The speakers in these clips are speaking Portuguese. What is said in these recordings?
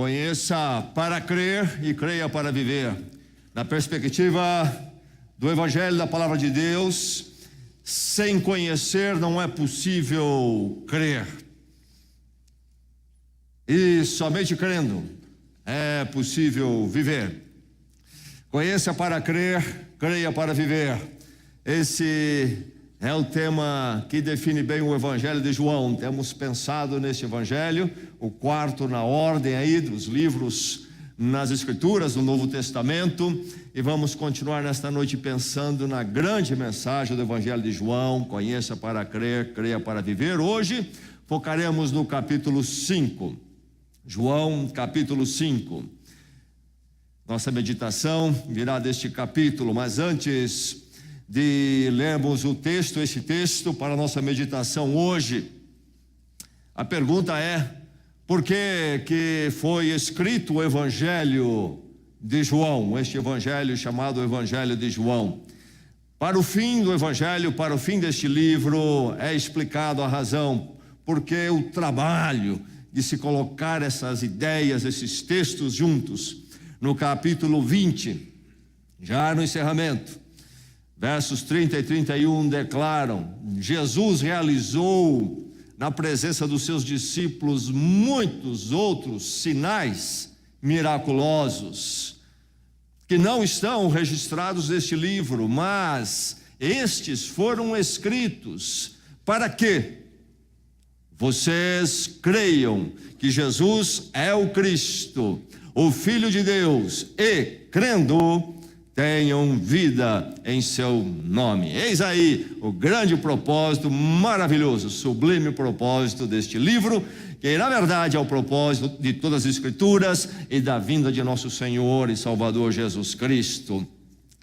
Conheça para crer e creia para viver. Na perspectiva do Evangelho da Palavra de Deus, sem conhecer não é possível crer. E somente crendo é possível viver. Conheça para crer, creia para viver. Esse é o tema que define bem o Evangelho de João. Temos pensado nesse Evangelho, o quarto na ordem aí dos livros nas Escrituras do Novo Testamento, e vamos continuar nesta noite pensando na grande mensagem do Evangelho de João. Conheça para crer, creia para viver. Hoje focaremos no capítulo 5, João capítulo 5. Nossa meditação virá deste capítulo, mas antes de lermos esse texto para a nossa meditação hoje, a pergunta é: por que foi escrito o Evangelho de João, este Evangelho chamado Evangelho de João? Para o fim do Evangelho, para o fim deste livro, é explicado a razão, porque o trabalho de se colocar essas ideias, esses textos juntos. No capítulo 20, já no encerramento, versos 30 e 31 declaram: Jesus realizou na presença dos seus discípulos muitos outros sinais miraculosos que não estão registrados neste livro, mas estes foram escritos para que vocês creiam que Jesus é o Cristo, o Filho de Deus, e, crendo, tenham vida em seu nome. Eis aí o grande propósito, maravilhoso, sublime propósito deste livro, que na verdade é o propósito de todas as Escrituras e da vinda de nosso Senhor e Salvador Jesus Cristo.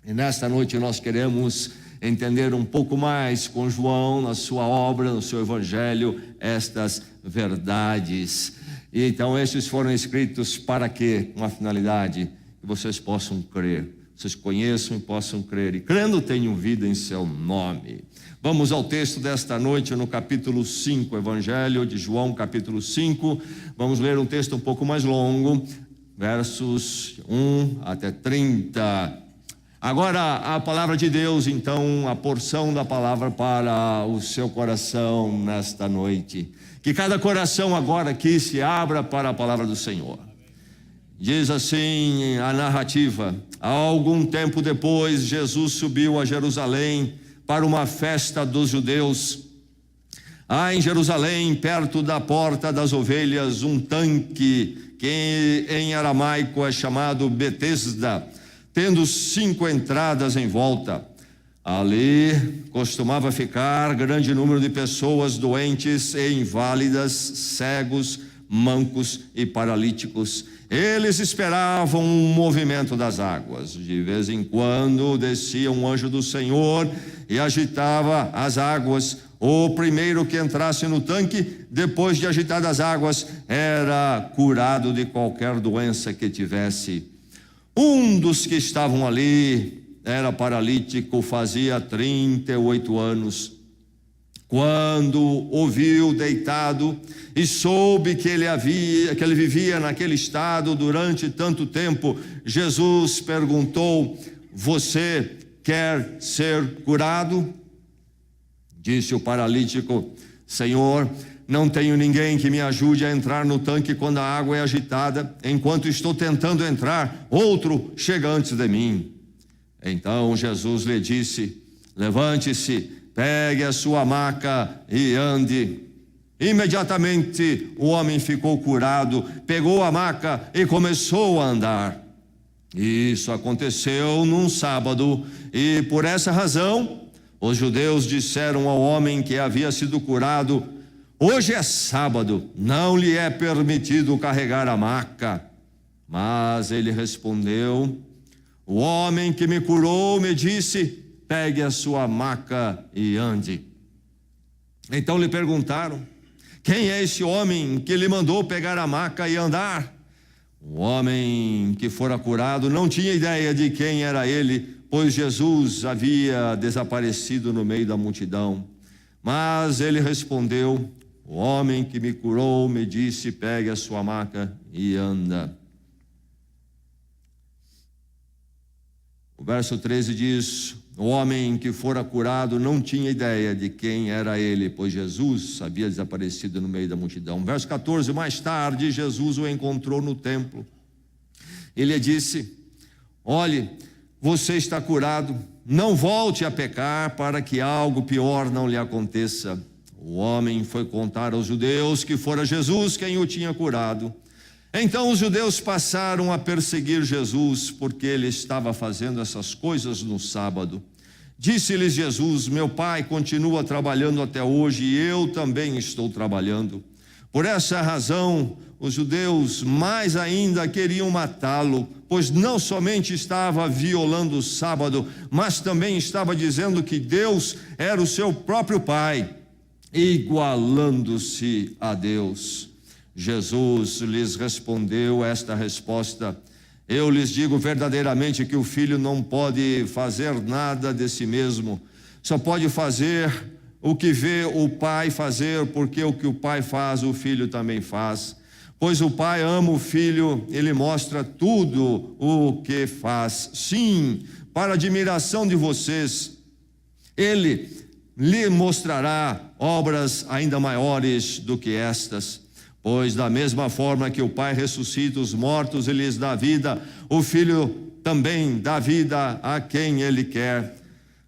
E nesta noite nós queremos entender um pouco mais com João, na sua obra, no seu Evangelho, estas verdades. E então estes foram escritos para quê? Uma finalidade: que vocês possam crer, vocês conheçam e possam crer, e crendo tenham vida em seu nome. Vamos ao texto desta noite, no capítulo 5, Evangelho de João, capítulo 5. Vamos ler um texto um pouco mais longo, versos 1 até 30. Agora a palavra de Deus, então, a porção da palavra para o seu coração nesta noite. Que cada coração agora aqui se abra para a palavra do Senhor. Diz assim a narrativa: há algum tempo depois, Jesus subiu a Jerusalém para uma festa dos judeus. Há em Jerusalém, perto da porta das ovelhas, um tanque que em aramaico é chamado Betesda, tendo 5 entradas em volta. Ali costumava ficar grande número de pessoas doentes e inválidas, cegos, mancos e paralíticos. Eles esperavam um movimento das águas. De vez em quando descia um anjo do Senhor e agitava as águas. O primeiro que entrasse no tanque, depois de agitadas as águas, era curado de qualquer doença que tivesse. Um dos que estavam ali era paralítico, fazia 38 anos. Quando o viu deitado e soube que ele vivia naquele estado durante tanto tempo, Jesus perguntou: você quer ser curado? Disse o paralítico: Senhor, não tenho ninguém que me ajude a entrar no tanque quando a água é agitada. Enquanto estou tentando entrar, outro chega antes de mim. Então Jesus lhe disse: levante-se, pegue a sua maca e ande. Imediatamente o homem ficou curado, pegou a maca e começou a andar. Isso aconteceu num sábado, e por essa razão os judeus disseram ao homem que havia sido curado: hoje é sábado, não lhe é permitido carregar a maca. Mas ele respondeu: o homem que me curou me disse: pegue a sua maca e ande. Então lhe perguntaram: quem é esse homem que lhe mandou pegar a maca e andar? O homem que fora curado não tinha ideia de quem era ele, pois Jesus havia desaparecido no meio da multidão. Mas ele respondeu: O homem que me curou me disse: pegue a sua maca e anda. O verso 13 diz: o homem que fora curado não tinha ideia de quem era ele, pois Jesus havia desaparecido no meio da multidão. Verso 14: mais tarde Jesus o encontrou no templo. Ele disse: olhe, você está curado, não volte a pecar para que algo pior não lhe aconteça. O homem foi contar aos judeus que fora Jesus quem o tinha curado. Então os judeus passaram a perseguir Jesus, porque ele estava fazendo essas coisas no sábado. Disse-lhes Jesus: meu pai continua trabalhando até hoje e eu também estou trabalhando. Por essa razão, os judeus mais ainda queriam matá-lo, pois não somente estava violando o sábado, mas também estava dizendo que Deus era o seu próprio pai, igualando-se a Deus. Jesus lhes respondeu esta resposta: eu lhes digo verdadeiramente que o filho não pode fazer nada de si mesmo, só pode fazer o que vê o pai fazer, porque o que o pai faz, o filho também faz. Pois o pai ama o filho, ele mostra tudo o que faz. Sim, para admiração de vocês, ele lhe mostrará obras ainda maiores do que estas. Pois da mesma forma que o pai ressuscita os mortos e lhes dá vida, o filho também dá vida a quem ele quer.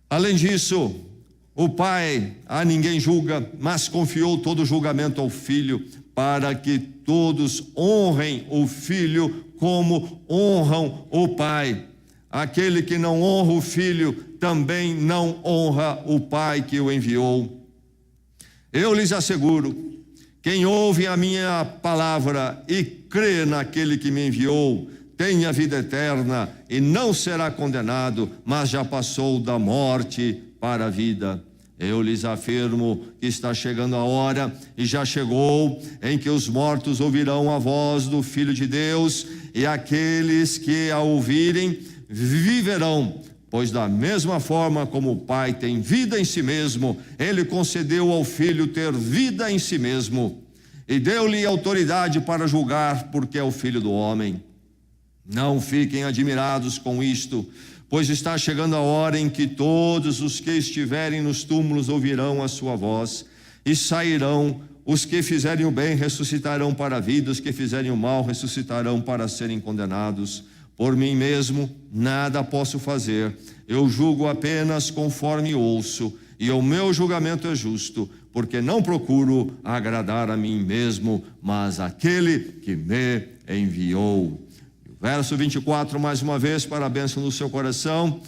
Além disso, o pai a ninguém julga, mas confiou todo o julgamento ao filho, para que todos honrem o filho como honram o pai. Aquele que não honra o filho também não honra o pai que o enviou. Eu lhes asseguro: quem ouve a minha palavra e crê naquele que me enviou, tem a vida eterna e não será condenado, mas já passou da morte para a vida. Eu lhes afirmo que está chegando a hora, e já chegou, em que os mortos ouvirão a voz do Filho de Deus, e aqueles que a ouvirem viverão. Pois da mesma forma como o Pai tem vida em si mesmo, ele concedeu ao Filho ter vida em si mesmo, e deu-lhe autoridade para julgar, porque é o Filho do homem. Não fiquem admirados com isto, pois está chegando a hora em que todos os que estiverem nos túmulos ouvirão a sua voz, e sairão. Os que fizerem o bem ressuscitarão para a vida, os que fizerem o mal ressuscitarão para serem condenados. Por mim mesmo nada posso fazer, eu julgo apenas conforme ouço, e o meu julgamento é justo, porque não procuro agradar a mim mesmo, mas aquele que me enviou. Verso 24, mais uma vez, para a bênção do seu coração: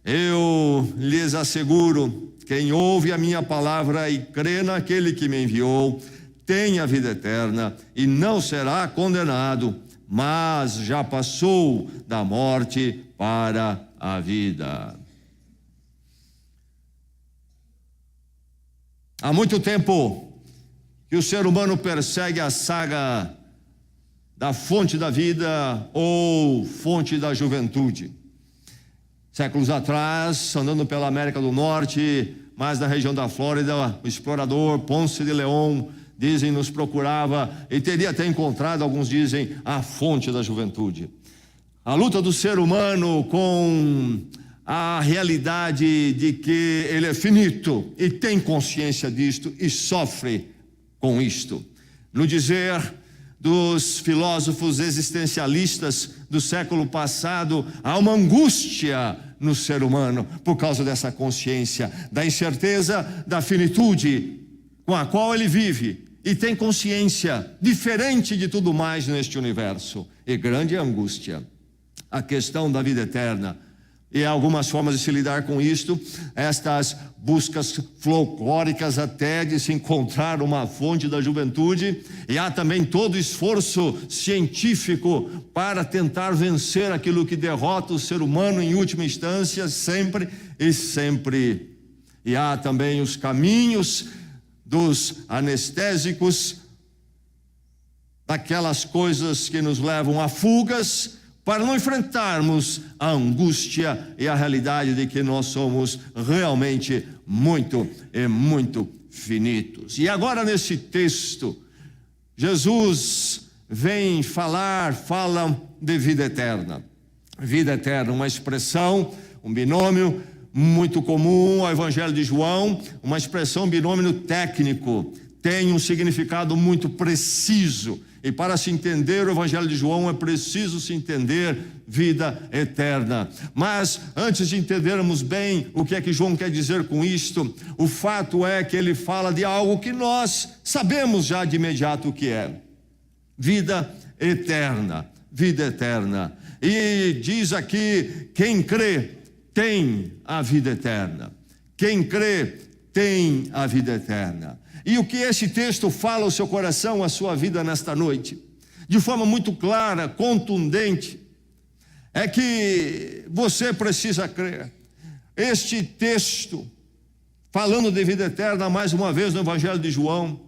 eu lhes asseguro, quem ouve a minha palavra e crê naquele que me enviou, tem a vida eterna e não será condenado, mas já passou da morte para a vida. Há muito tempo que o ser humano persegue a saga da fonte da vida ou fonte da juventude. Séculos atrás, andando pela América do Norte, mais na região da Flórida, o explorador Ponce de León, dizem, nos procurava e teria até encontrado, alguns dizem, a fonte da juventude. A luta do ser humano com a realidade de que ele é finito e tem consciência disto e sofre com isto. No dizer dos filósofos existencialistas do século passado, há uma angústia no ser humano por causa dessa consciência, da incerteza da finitude com a qual ele vive e tem consciência diferente de tudo mais neste universo. E grande angústia a questão da vida eterna. E há algumas formas de se lidar com isto, estas buscas folclóricas até de se encontrar uma fonte da juventude, e há também todo o esforço científico para tentar vencer aquilo que derrota o ser humano em última instância, sempre e sempre. E há também os caminhos dos anestésicos, daquelas coisas que nos levam a fugas, para não enfrentarmos a angústia e a realidade de que nós somos realmente muito infinitos. E agora nesse texto, Jesus vem fala de vida eterna. Vida eterna, uma expressão, um binômio muito comum ao Evangelho de João, uma expressão, binômio técnico, tem um significado muito preciso. E para se entender o Evangelho de João é preciso se entender vida eterna. Mas antes de entendermos bem o que é que João quer dizer com isto, o fato é que ele fala de algo que nós sabemos já de imediato o que é. Vida eterna, vida eterna. E diz aqui, quem crê tem a vida eterna. Quem crê tem a vida eterna. E o que esse texto fala ao seu coração, à sua vida nesta noite, de forma muito clara, contundente, é que você precisa crer. Este texto, falando de vida eterna, mais uma vez no Evangelho de João,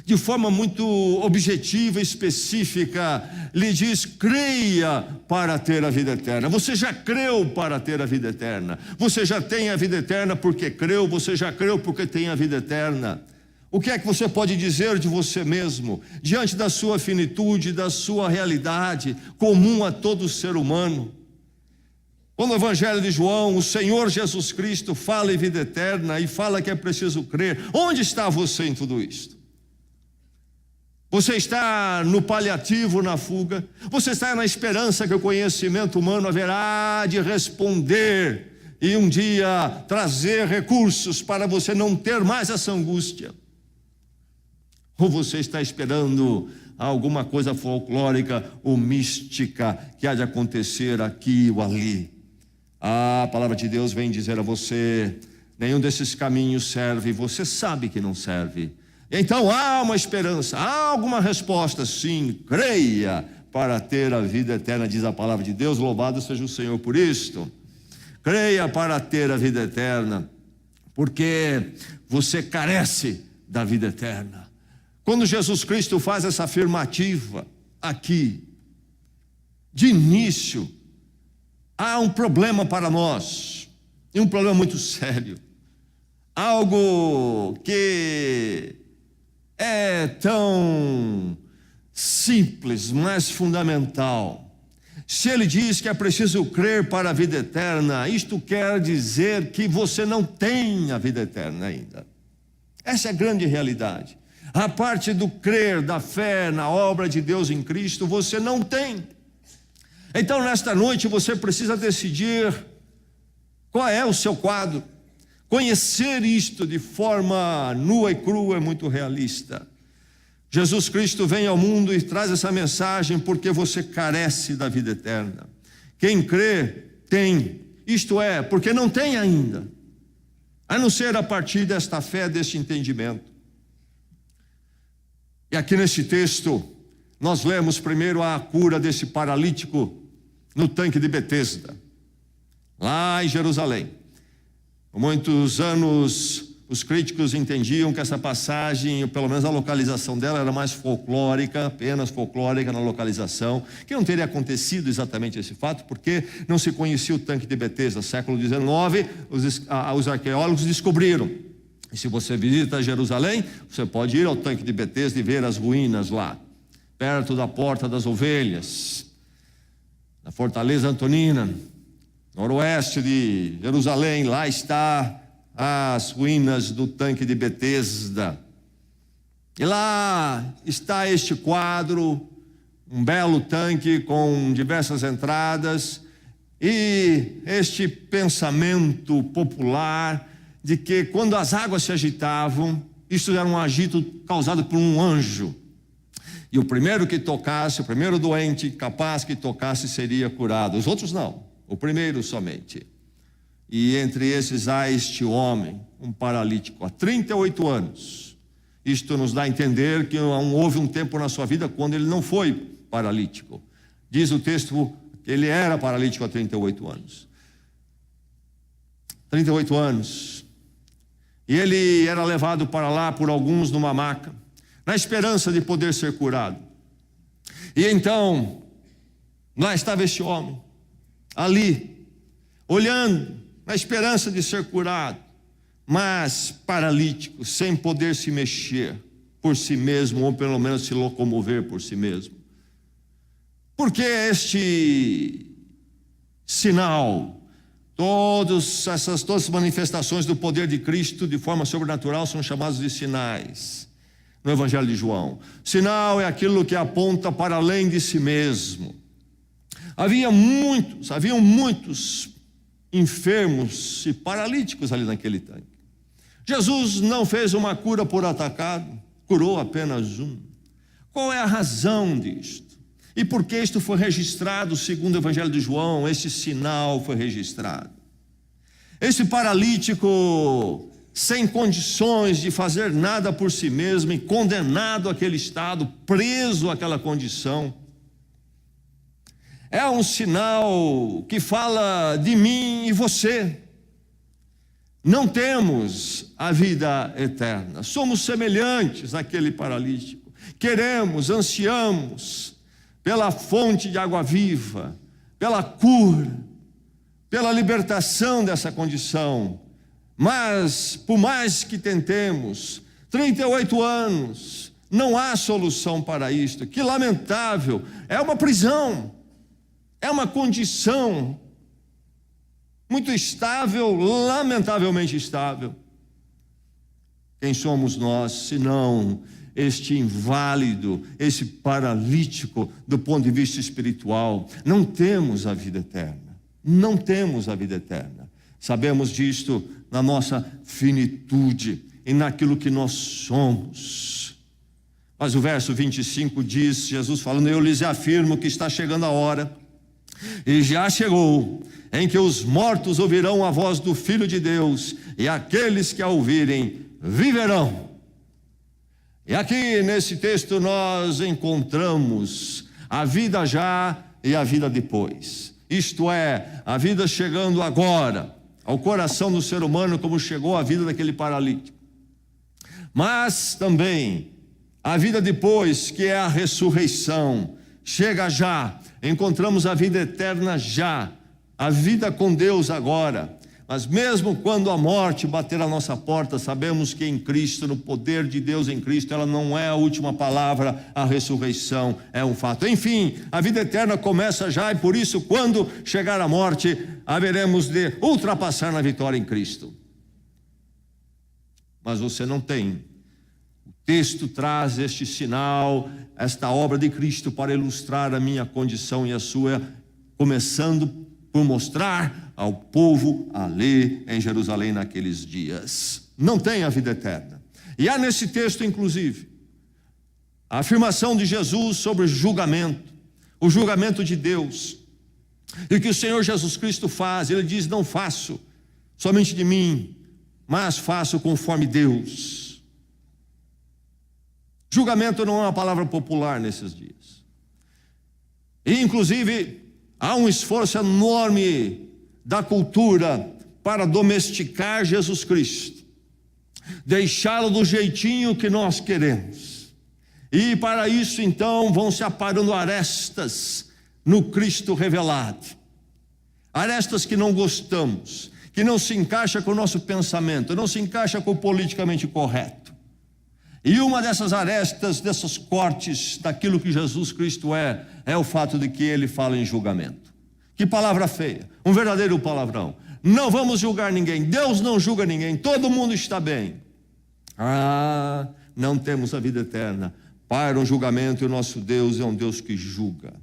de forma muito objetiva e específica, lhe diz: creia para ter a vida eterna. Você já creu para ter a vida eterna. Você já tem a vida eterna porque creu, você já creu porque tem a vida eterna. O que é que você pode dizer de você mesmo, diante da sua finitude, da sua realidade, comum a todo ser humano? Quando no Evangelho de João, o Senhor Jesus Cristo fala em vida eterna e fala que é preciso crer, onde está você em tudo isto? Você está no paliativo, na fuga? Você está na esperança que o conhecimento humano haverá de responder e um dia trazer recursos para você não ter mais essa angústia? Ou você está esperando alguma coisa folclórica ou mística que há de acontecer aqui ou ali? A palavra de Deus vem dizer a você: nenhum desses caminhos serve, você sabe que não serve. Então há uma esperança, há alguma resposta, sim, creia para ter a vida eterna, diz a palavra de Deus, louvado seja o Senhor por isto. Creia para ter a vida eterna, porque você carece da vida eterna. Quando Jesus Cristo faz essa afirmativa aqui, de início, há um problema para nós, e um problema muito sério, algo que é tão simples, mas fundamental. Se ele diz que é preciso crer para a vida eterna, isto quer dizer que você não tem a vida eterna ainda. Essa é a grande realidade. A parte do crer, da fé na obra de Deus em Cristo, você não tem. Então, nesta noite, você precisa decidir qual é o seu quadro. Conhecer isto de forma nua e crua é muito realista. Jesus Cristo vem ao mundo e traz essa mensagem porque você carece da vida eterna. Quem crê, tem. Isto é, porque não tem ainda. A não ser a partir desta fé, deste entendimento. E aqui nesse texto, nós lemos primeiro a cura desse paralítico no tanque de Betesda, lá em Jerusalém. Por muitos anos, os críticos entendiam que essa passagem, pelo menos a localização dela, era mais folclórica, apenas folclórica na localização, que não teria acontecido exatamente esse fato, porque não se conhecia o tanque de Betesda. No século XIX, os arqueólogos descobriram. E se você visita Jerusalém, você pode ir ao tanque de Betesda e ver as ruínas lá, perto da Porta das Ovelhas, na Fortaleza Antonina, noroeste de Jerusalém. Lá está as ruínas do tanque de Betesda. E lá está este quadro, um belo tanque com diversas entradas, e este pensamento popular de que quando as águas se agitavam, isso era um agito causado por um anjo. E o primeiro que tocasse, o primeiro doente capaz que tocasse seria curado. Os outros não, o primeiro somente. E entre esses há este homem, um paralítico, há 38 anos. Isto nos dá a entender que houve um tempo na sua vida quando ele não foi paralítico. Diz o texto que ele era paralítico há 38 anos. 38 anos. E ele era levado para lá por alguns numa maca, na esperança de poder ser curado. E então, lá estava este homem, ali, olhando, na esperança de ser curado. mas paralítico, sem poder se mexer por si mesmo, ou pelo menos se locomover por si mesmo. Porque este sinal, todas as manifestações do poder de Cristo de forma sobrenatural são chamados de sinais no Evangelho de João. Sinal é aquilo que aponta para além de si mesmo. Haviam muitos enfermos e paralíticos ali naquele tanque. Jesus não fez uma cura por atacado, curou apenas um. Qual é a razão disto? E por que isto foi registrado segundo o Evangelho de João? Esse sinal foi registrado. Esse paralítico, sem condições de fazer nada por si mesmo e condenado àquele estado, preso àquela condição, é um sinal que fala de mim e você. Não temos a vida eterna, somos semelhantes àquele paralítico. Queremos, ansiamos pela fonte de água viva, pela cura, pela libertação dessa condição. Mas, por mais que tentemos, 38 anos, não há solução para isto. Que lamentável, é uma prisão, é uma condição muito estável, lamentavelmente estável. Quem somos nós, senão este inválido, esse paralítico do ponto de vista espiritual? Não temos a vida eterna, não temos a vida eterna. Sabemos disto na nossa finitude e naquilo que nós somos. Mas o verso 25 diz, Jesus falando: eu lhes afirmo que está chegando a hora, e já chegou, em que os mortos ouvirão a voz do Filho de Deus, e aqueles que a ouvirem viverão. E aqui nesse texto nós encontramos a vida já e a vida depois. Isto é, a vida chegando agora ao coração do ser humano, como chegou a vida daquele paralítico. Mas também a vida depois, que é a ressurreição, chega já. Encontramos a vida eterna já, a vida com Deus agora. Mas mesmo quando a morte bater à nossa porta, sabemos que em Cristo, no poder de Deus em Cristo, ela não é a última palavra, a ressurreição é um fato. Enfim, a vida eterna começa já, e por isso, quando chegar a morte, haveremos de ultrapassar na vitória em Cristo. Mas você não tem. O texto traz este sinal, esta obra de Cristo, para ilustrar a minha condição e a sua, começando por mostrar ao povo ali em Jerusalém naqueles dias. Não tem a vida eterna. E há nesse texto, inclusive, a afirmação de Jesus sobre o julgamento de Deus. E o que o Senhor Jesus Cristo faz, ele diz: não faço somente de mim, mas faço conforme Deus. Julgamento não é uma palavra popular nesses dias. E inclusive há um esforço enorme da cultura para domesticar Jesus Cristo, deixá-lo do jeitinho que nós queremos. E para isso então vão se aparando arestas no Cristo revelado, arestas que não gostamos, que não se encaixa com o nosso pensamento, não se encaixa com o politicamente correto. E uma dessas arestas, desses cortes daquilo que Jesus Cristo é o fato de que ele fala em julgamento. Que palavra feia, um verdadeiro palavrão. Não vamos julgar ninguém, Deus não julga ninguém, todo mundo está bem. Não temos a vida eterna para um julgamento, e o nosso Deus é um Deus que julga.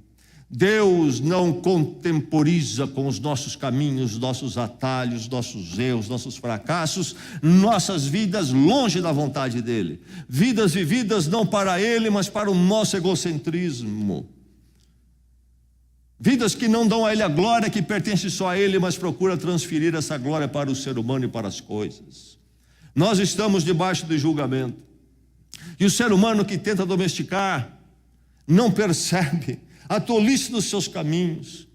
Deus não contemporiza com os nossos caminhos, nossos atalhos, nossos erros, nossos fracassos, nossas vidas longe da vontade dele. Vidas vividas não para ele, mas para o nosso egocentrismo. Vidas que não dão a ele a glória que pertence só a ele, mas procura transferir essa glória para o ser humano e para as coisas. Nós estamos debaixo do julgamento. E o ser humano que tenta domesticar não percebe a tolice dos seus caminhos,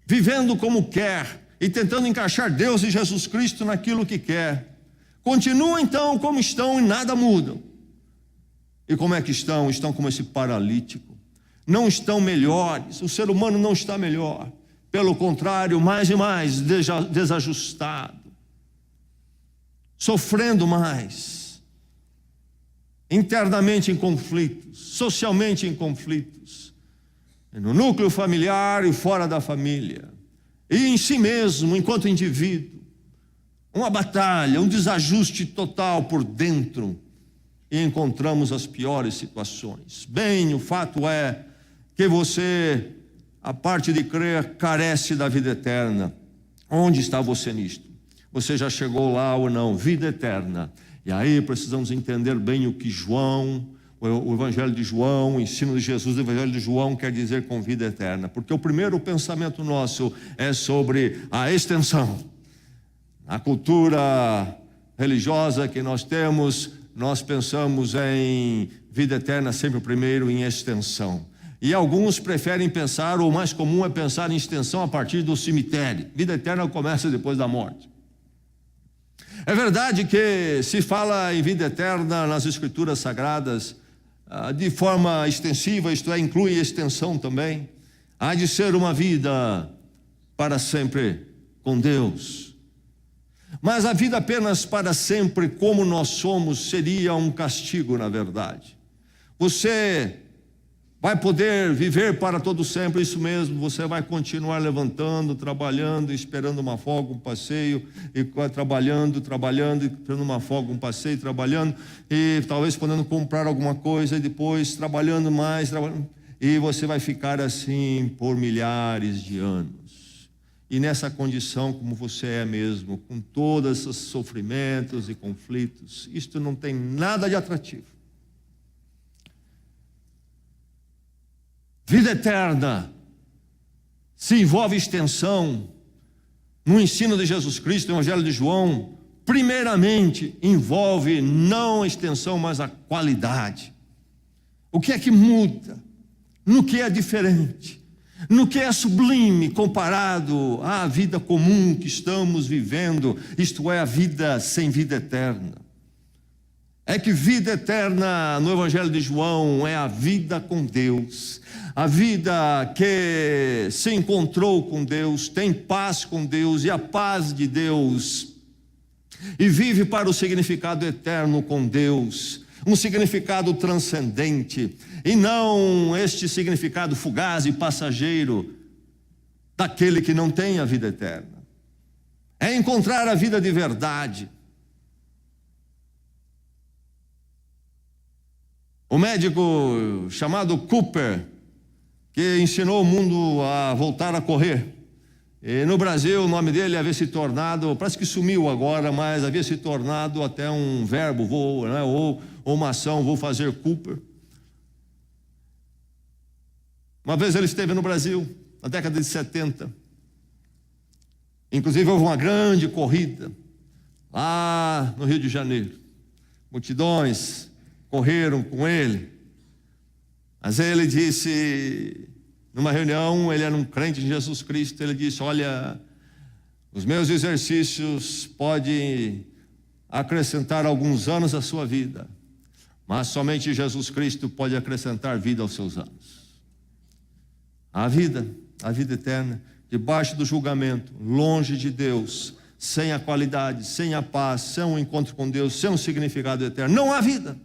vivendo como quer e tentando encaixar Deus e Jesus Cristo naquilo que quer. Continuam então como estão e nada mudam. E como é que estão? Estão como esse paralítico. Não estão melhores, o ser humano não está melhor. Pelo contrário, mais e mais desajustado. sofrendo mais, internamente em conflitos, socialmente em conflitos, no núcleo familiar e fora da família, e em si mesmo, enquanto indivíduo, uma batalha, um desajuste total por dentro, e encontramos as piores situações. Bem, o fato é que você, a parte de crer, carece da vida eterna. Onde está você nisto? Você já chegou lá ou não? Vida eterna. E aí precisamos entender bem o que João, o Evangelho de João, o ensino de Jesus, o Evangelho de João quer dizer com vida eterna. Porque o primeiro pensamento nosso é sobre a extensão. A cultura religiosa que nós temos, nós pensamos em vida eterna sempre primeiro em extensão. E alguns preferem pensar, ou o mais comum é pensar em extensão a partir do cemitério. Vida eterna começa depois da morte. É verdade que se fala em vida eterna nas Escrituras Sagradas de forma extensiva, isto é, inclui extensão também. Há de ser uma vida para sempre com Deus. Mas a vida apenas para sempre, como nós somos, seria um castigo, na verdade. Você vai poder viver para todo sempre, isso mesmo, você vai continuar levantando, trabalhando, esperando uma folga, um passeio, e trabalhando, esperando uma folga, um passeio, trabalhando, e talvez podendo comprar alguma coisa, e depois trabalhando mais, e você vai ficar assim por milhares de anos. E nessa condição como você é mesmo, com todos esses sofrimentos e conflitos, isto não tem nada de atrativo. Vida eterna se envolve extensão no ensino de Jesus Cristo, no Evangelho de João. Primeiramente, envolve não a extensão, mas a qualidade. O que é que muda? No que é diferente? No que é sublime comparado à vida comum que estamos vivendo, isto é, a vida sem vida eterna. É que vida eterna no Evangelho de João é a vida com Deus, a vida que se encontrou com Deus, tem paz com Deus e a paz de Deus, e vive para o significado eterno com Deus, um significado transcendente, e não este significado fugaz e passageiro daquele que não tem a vida eterna. É encontrar a vida de verdade. O médico chamado Cooper, que ensinou o mundo a voltar a correr, e no Brasil o nome dele havia se tornado, parece que sumiu agora, mas havia se tornado até um verbo, vou, né, ou uma ação, vou fazer Cooper. Uma vez ele esteve no Brasil, na década de 70. Inclusive houve uma grande corrida lá no Rio de Janeiro. Multidões correram com ele. Mas ele disse, numa reunião, ele era um crente de Jesus Cristo, ele disse, olha, os meus exercícios podem acrescentar alguns anos à sua vida, mas somente Jesus Cristo pode acrescentar vida aos seus anos. A vida eterna, debaixo do julgamento, longe de Deus, sem a qualidade, sem a paz, sem um encontro com Deus, sem um significado eterno, não há vida.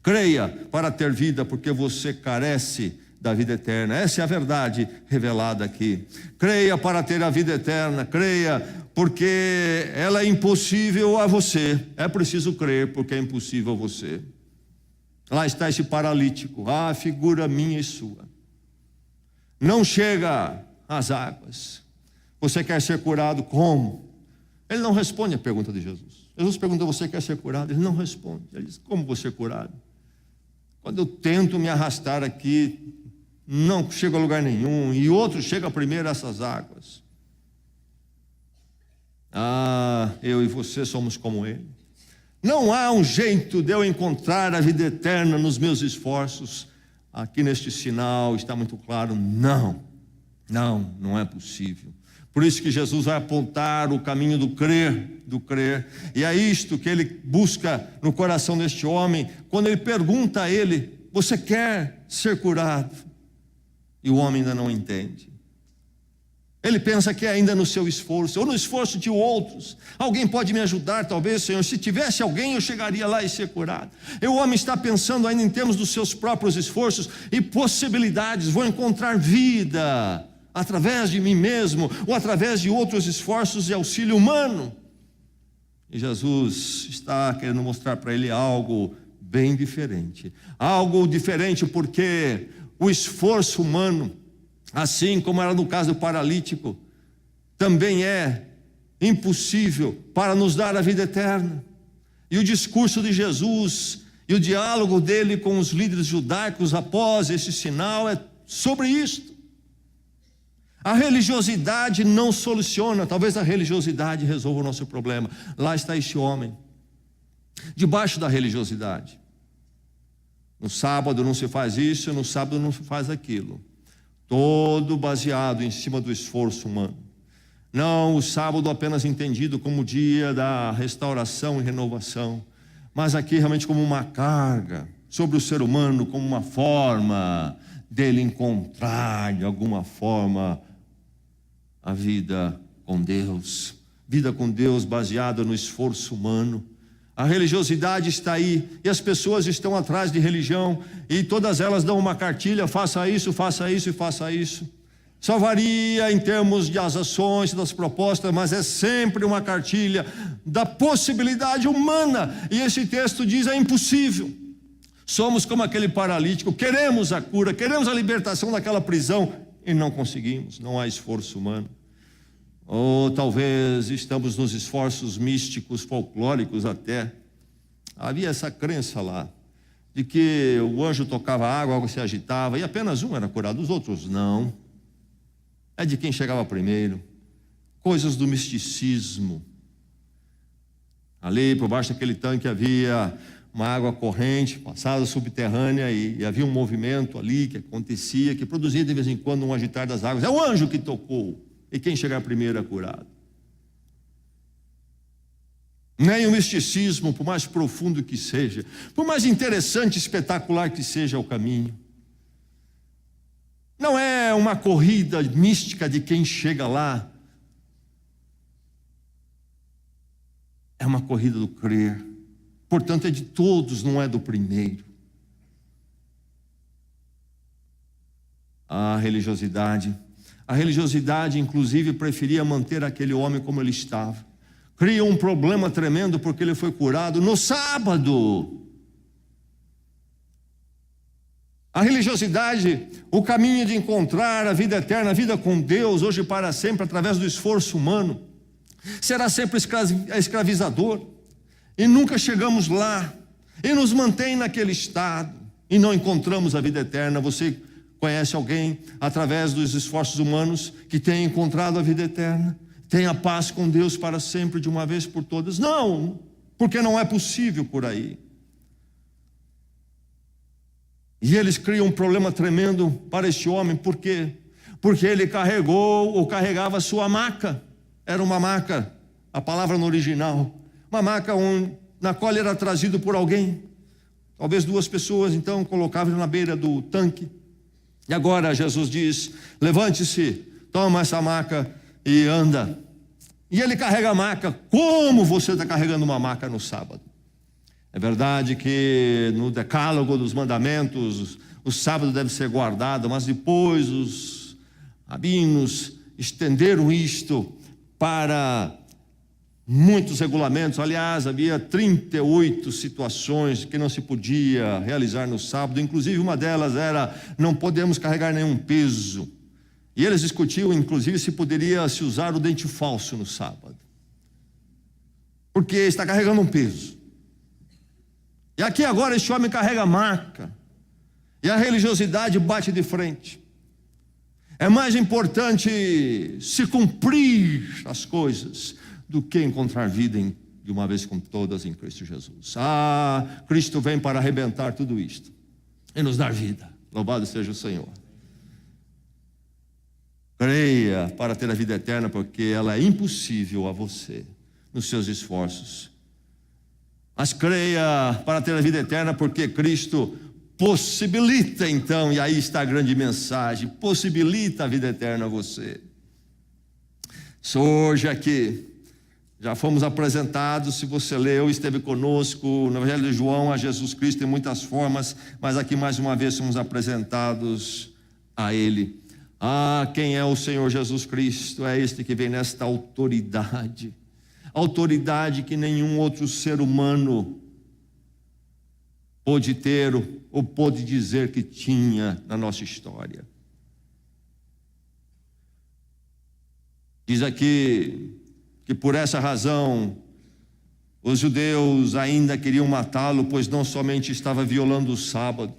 Creia para ter vida, porque você carece da vida eterna. Essa é a verdade revelada aqui. Creia para ter a vida eterna, creia porque ela é impossível a você. É preciso crer porque é impossível a você. Lá está esse paralítico, a figura minha e sua. Não chega às águas. Você quer ser curado como? Ele não responde a pergunta de Jesus. Jesus pergunta, você quer ser curado? Ele não responde. Ele diz, como vou ser curado? Quando eu tento me arrastar aqui, não chego a lugar nenhum, e outro chega primeiro a essas águas. Eu e você somos como ele. Não há um jeito de eu encontrar a vida eterna nos meus esforços. Aqui neste sinal está muito claro, não é possível. Por isso que Jesus vai apontar o caminho do crer, e é isto que ele busca no coração deste homem, quando ele pergunta a ele, você quer ser curado? E o homem ainda não entende. Ele pensa que é ainda no seu esforço, ou no esforço de outros. Alguém pode me ajudar, talvez, Senhor. Se tivesse alguém, eu chegaria lá e ser curado. E o homem está pensando ainda em termos dos seus próprios esforços e possibilidades. Vou encontrar vida através de mim mesmo, ou através de outros esforços e auxílio humano. E Jesus está querendo mostrar para ele algo bem diferente. Algo diferente porque o esforço humano, assim como era no caso do paralítico, também é impossível para nos dar a vida eterna. E o discurso de Jesus e o diálogo dele com os líderes judaicos após esse sinal é sobre isto. A religiosidade não soluciona, talvez a religiosidade resolva o nosso problema. Lá está este homem, debaixo da religiosidade. No sábado não se faz isso, no sábado não se faz aquilo. Todo baseado em cima do esforço humano. Não o sábado apenas entendido como dia da restauração e renovação, mas aqui realmente como uma carga sobre o ser humano, como uma forma dele encontrar de alguma forma a vida com Deus. Vida com Deus baseada no esforço humano. A religiosidade está aí, e as pessoas estão atrás de religião, e todas elas dão uma cartilha: faça isso e faça isso. Só varia em termos das ações, das propostas, mas é sempre uma cartilha da possibilidade humana, e esse texto diz: é impossível. Somos como aquele paralítico, queremos a cura, queremos a libertação daquela prisão, e não conseguimos, não há esforço humano. Ou talvez estamos nos esforços místicos, folclóricos até. Havia essa crença lá, de que o anjo tocava a água se agitava, e apenas um era curado, os outros não. É de quem chegava primeiro. Coisas do misticismo. Ali por baixo daquele tanque havia uma água corrente, passada subterrânea, e havia um movimento ali que acontecia, que produzia de vez em quando um agitar das águas. É o anjo que tocou. E quem chegar primeiro é curado. Nem o misticismo, por mais profundo que seja, por mais interessante e espetacular que seja o caminho, não é uma corrida mística de quem chega lá. É uma corrida do crer. Portanto, é de todos, não é do primeiro. A religiosidade, inclusive, preferia manter aquele homem como ele estava. Cria um problema tremendo porque ele foi curado no sábado. A religiosidade, o caminho de encontrar a vida eterna, a vida com Deus, hoje e para sempre, através do esforço humano, será sempre escravizador. E nunca chegamos lá. E nos mantém naquele estado. E não encontramos a vida eterna. Você conhece alguém, através dos esforços humanos, que tem encontrado a vida eterna? Tem a paz com Deus para sempre, de uma vez por todas? Não, porque não é possível por aí. E eles criam um problema tremendo para este homem. Por quê? Porque ele carregou ou carregava a sua maca. Era uma maca, a palavra no original, uma maca na qual ele era trazido por alguém. Talvez duas pessoas, então, colocavam na beira do tanque. E agora Jesus diz: levante-se, toma essa maca e anda. E ele carrega a maca. Como você está carregando uma maca no sábado? É verdade que no decálogo dos mandamentos o sábado deve ser guardado, mas depois os rabinos estenderam isto para muitos regulamentos. Aliás, havia 38 situações que não se podia realizar no sábado. Inclusive uma delas era: não podemos carregar nenhum peso. E eles discutiam, inclusive, se poderia se usar o dente falso no sábado, porque está carregando um peso. E aqui agora este homem carrega a maca, e a religiosidade bate de frente. É mais importante se cumprir as coisas do que encontrar vida de uma vez com todas em Cristo Jesus. Cristo vem para arrebentar tudo isto e nos dar vida. Louvado seja o Senhor. Creia para ter a vida eterna, porque ela é impossível a você nos seus esforços. Mas creia para ter a vida eterna, porque Cristo possibilita, então, e aí está a grande mensagem: possibilita a vida eterna a você. Surge aqui. Já fomos apresentados, se você leu, esteve conosco no Evangelho de João, a Jesus Cristo em muitas formas, mas aqui mais uma vez somos apresentados a Ele. Quem é o Senhor Jesus Cristo? É este que vem nesta autoridade, autoridade que nenhum outro ser humano pôde ter ou pôde dizer que tinha na nossa história. Diz aqui que por essa razão os judeus ainda queriam matá-lo, pois não somente estava violando o sábado,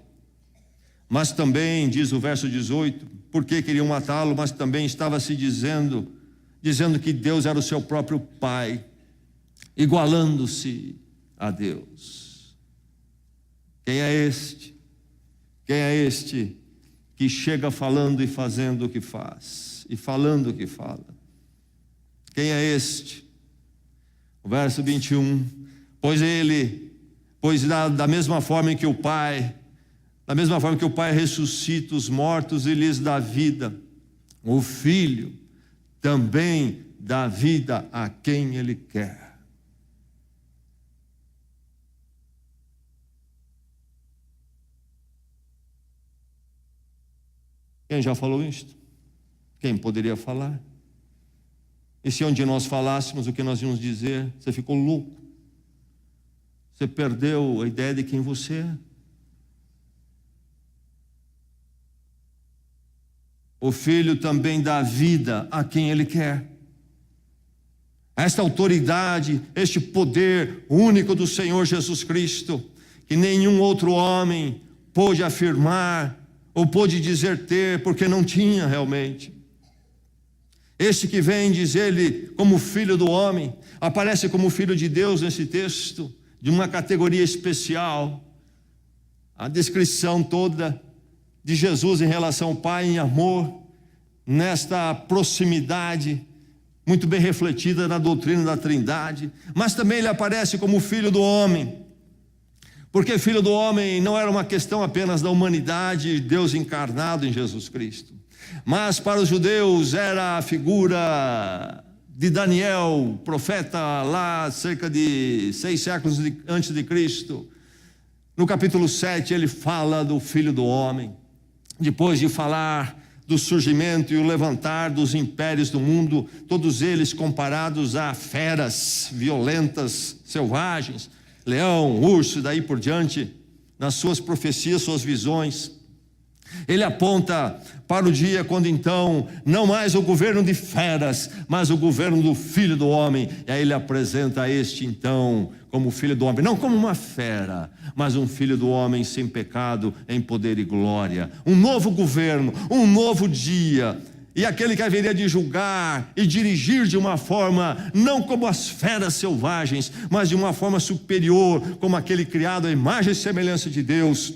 mas também, diz o verso 18, porque queriam matá-lo, mas também estava se dizendo que Deus era o seu próprio Pai, igualando-se a Deus. Quem é este? Quem é este que chega falando e fazendo o que faz, e falando o que fala? Quem é este? O verso 21, pois da mesma forma que o Pai ressuscita os mortos e lhes dá vida, o Filho também dá vida a quem Ele quer. Quem já falou isto? Quem poderia falar? E se um dia nós falássemos o que nós íamos dizer, você ficou louco. Você perdeu a ideia de quem você é. O Filho também dá vida a quem Ele quer. Esta autoridade, este poder único do Senhor Jesus Cristo, que nenhum outro homem pôde afirmar ou pôde dizer ter, porque não tinha realmente. Este que vem, diz ele, como filho do homem, aparece como filho de Deus nesse texto, de uma categoria especial. A descrição toda de Jesus em relação ao Pai em amor, nesta proximidade, muito bem refletida na doutrina da Trindade, mas também ele aparece como filho do homem, porque filho do homem não era uma questão apenas da humanidade, Deus encarnado em Jesus Cristo. Mas para os judeus era a figura de Daniel, profeta lá cerca de 6 séculos antes de Cristo. No capítulo 7 ele fala do Filho do Homem, depois de falar do surgimento e o levantar dos impérios do mundo, todos eles comparados a feras violentas, selvagens, leão, urso, daí por diante, nas suas profecias, suas visões. Ele aponta para o dia quando então, não mais o governo de feras, mas o governo do Filho do Homem. E aí ele apresenta este então como Filho do Homem, não como uma fera, mas um Filho do Homem sem pecado, em poder e glória. Um novo governo, um novo dia. E aquele que haveria de julgar e dirigir de uma forma, não como as feras selvagens, mas de uma forma superior, como aquele criado à imagem e semelhança de Deus,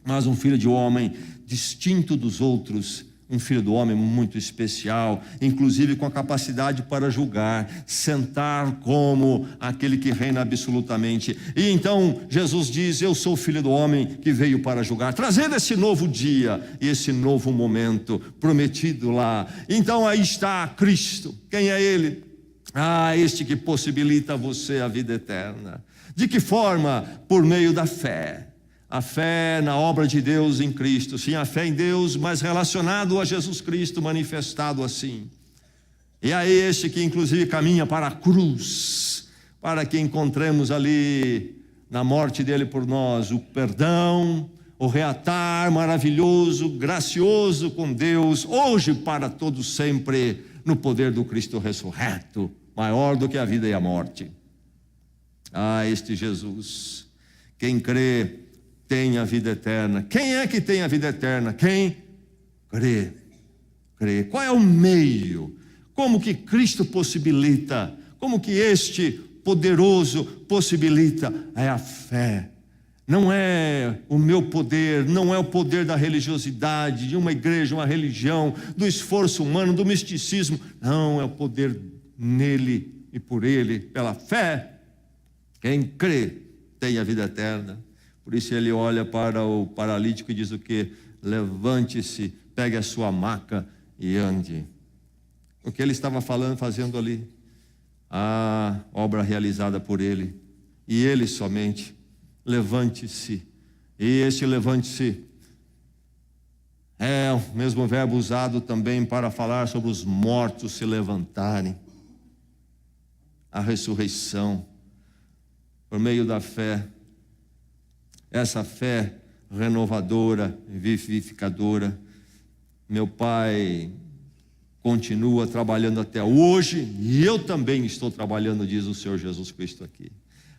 mas um Filho de Homem distinto dos outros, um Filho do Homem muito especial, inclusive com a capacidade para julgar, sentar como aquele que reina absolutamente. E então Jesus diz: eu sou o Filho do Homem que veio para julgar, trazendo esse novo dia e esse novo momento prometido lá. Então aí está Cristo. Quem é Ele? Este que possibilita a você a vida eterna. De que forma? Por meio da fé. A fé na obra de Deus em Cristo. Sim, a fé em Deus, mas relacionado a Jesus Cristo, manifestado assim. E é este que inclusive caminha para a cruz, para que encontremos ali, na morte dele por nós, o perdão, o reatar maravilhoso, gracioso com Deus, hoje para todos sempre, no poder do Cristo ressurreto, maior do que a vida e a morte. Este Jesus, quem crê, tem a vida eterna. Quem é que tem a vida eterna? Quem crê. Crê. Qual é o meio? Como que Cristo possibilita? Como que este poderoso possibilita? É a fé. Não é o meu poder, não é o poder da religiosidade, de uma igreja, uma religião, do esforço humano, do misticismo. Não, é o poder nele e por ele, pela fé. Quem crê tem a vida eterna. Por isso ele olha para o paralítico e diz o quê? Levante-se, pegue a sua maca e ande. o que ele estava fazendo ali, a obra realizada por ele, e ele somente. Levante-se. E este levante-se é o mesmo verbo usado também para falar sobre os mortos se levantarem. A ressurreição por meio da fé. Essa fé renovadora, vivificadora. Meu Pai continua trabalhando até hoje, e eu também estou trabalhando, diz o Senhor Jesus Cristo aqui.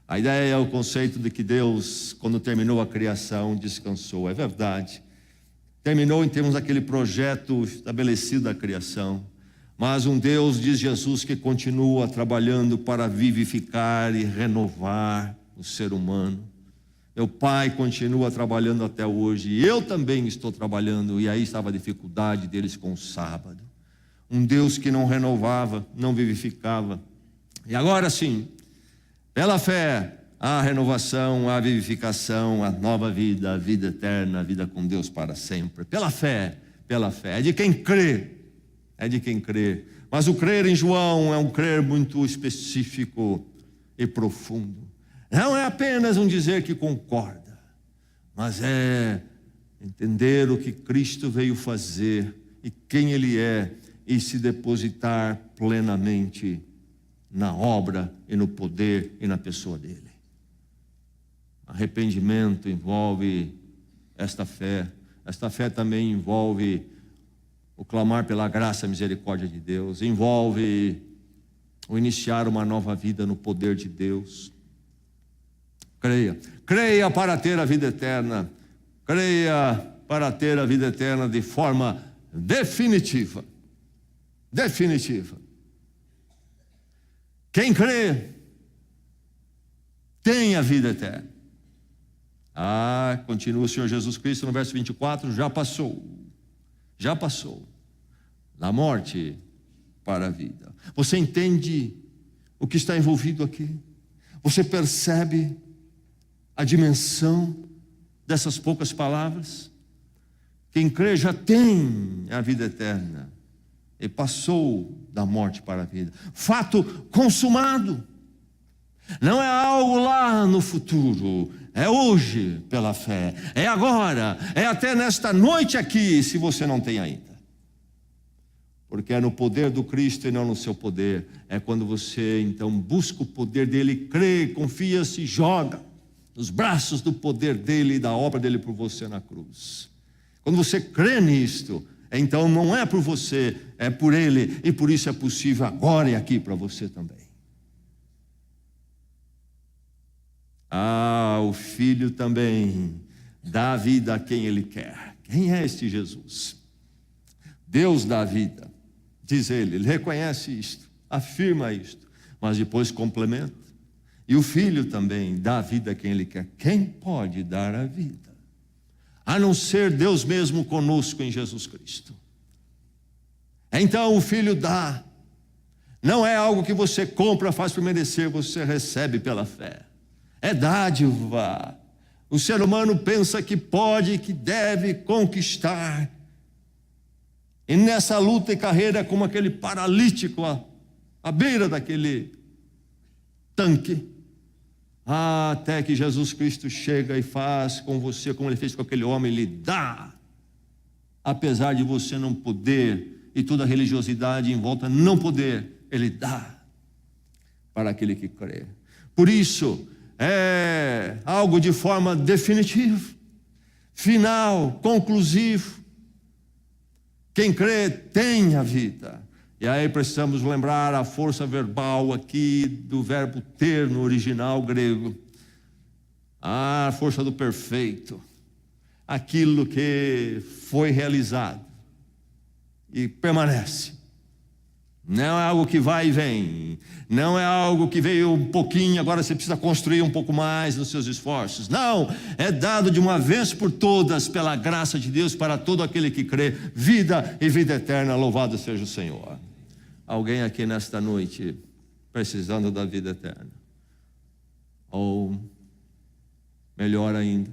A ideia é o conceito de que Deus, quando terminou a criação, descansou. É verdade. Terminou em termos daquele projeto estabelecido da criação. Mas um Deus, diz Jesus, que continua trabalhando para vivificar e renovar o ser humano. Meu Pai continua trabalhando até hoje, e eu também estou trabalhando, e aí estava a dificuldade deles com o sábado. Um Deus que não renovava, não vivificava. E agora sim, pela fé, a renovação, a vivificação, a nova vida, a vida eterna, a vida com Deus para sempre. Pela fé, é de quem crê, é de quem crê. Mas o crer em João é um crer muito específico e profundo. Não é apenas um dizer que concorda, mas é entender o que Cristo veio fazer e quem Ele é, e se depositar plenamente na obra e no poder e na pessoa dele. Arrependimento envolve esta fé. Esta fé também envolve o clamar pela graça e misericórdia de Deus, envolve o iniciar uma nova vida no poder de Deus. Creia para ter a vida eterna. Creia para ter a vida eterna de forma definitiva. Quem crê tem a vida eterna. Continua o Senhor Jesus Cristo no verso 24, já passou da morte para a vida. Você entende o que está envolvido aqui? Você percebe a dimensão dessas poucas palavras? Quem crê já tem a vida eterna e passou da morte para a vida. Fato consumado. Não é algo lá no futuro, é hoje pela fé, é agora, é até nesta noite aqui, se você não tem ainda. Porque é no poder do Cristo e não no seu poder. É quando você então busca o poder dele, crê, confia, se joga nos braços do poder dele e da obra dele por você na cruz. Quando você crê nisto, então não é por você, é por ele, e por isso é possível agora e aqui para você também. O Filho também dá vida a quem ele quer. Quem é este Jesus? Deus dá vida, diz ele reconhece isto, afirma isto, mas depois complementa. E o Filho também dá vida a quem ele quer. Quem pode dar a vida? A não ser Deus mesmo conosco em Jesus Cristo. Então o Filho dá. Não é algo que você compra, faz por merecer, você recebe pela fé. É dádiva. O ser humano pensa que pode, que deve conquistar. E nessa luta e carreira, como aquele paralítico à beira daquele tanque, até que Jesus Cristo chega e faz com você como ele fez com aquele homem, ele dá, apesar de você não poder, e toda a religiosidade em volta não poder, ele dá para aquele que crê. Por isso, é algo de forma definitiva, final, conclusivo. Quem crê tem a vida. E aí precisamos lembrar a força verbal aqui do verbo ter no original grego. A força do perfeito. Aquilo que foi realizado e permanece. Não é algo que vai e vem. Não é algo que veio um pouquinho, agora você precisa construir um pouco mais nos seus esforços. Não, é dado de uma vez por todas pela graça de Deus para todo aquele que crê, vida e vida eterna, louvado seja o Senhor. Alguém aqui nesta noite precisando da vida eterna? Ou melhor ainda,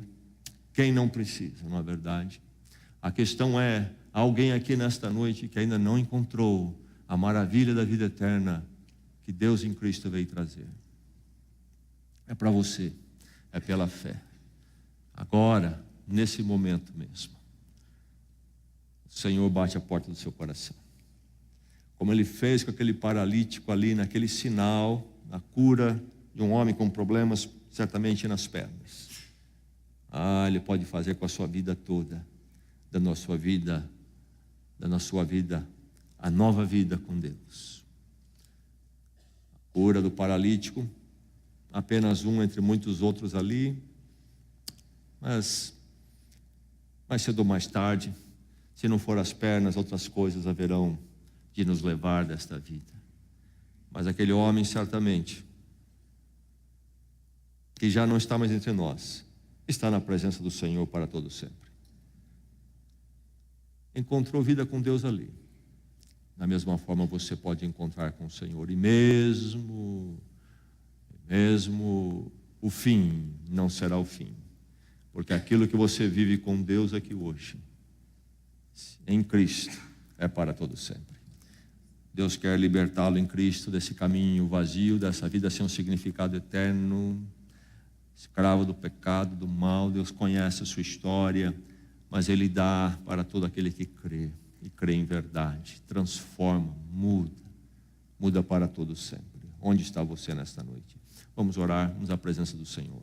quem não precisa, não é verdade? A questão é, alguém aqui nesta noite que ainda não encontrou a maravilha da vida eterna que Deus em Cristo veio trazer. É para você, é pela fé. Agora, nesse momento mesmo, o Senhor bate a porta do seu coração. Como Ele fez com aquele paralítico ali, naquele sinal, na cura de um homem com problemas, certamente nas pernas. Ele pode fazer com a sua vida toda, dando a sua vida, a nova vida com Deus. A cura do paralítico, apenas um entre muitos outros ali, mas mais cedo ou mais tarde, se não for as pernas, outras coisas haverão de nos levar desta vida. Mas aquele homem, certamente, que já não está mais entre nós, está na presença do Senhor para todo sempre. Encontrou vida com Deus ali. Da mesma forma você pode encontrar com o Senhor. E mesmo o fim não será o fim. Porque aquilo que você vive com Deus aqui hoje, em Cristo, é para todo sempre. Deus quer libertá-lo em Cristo desse caminho vazio, dessa vida sem um significado eterno, escravo do pecado, do mal. Deus conhece a sua história, mas Ele dá para todo aquele que crê, e crê em verdade, transforma, muda para todo sempre. Onde está você nesta noite? Vamos orar, vamos à presença do Senhor.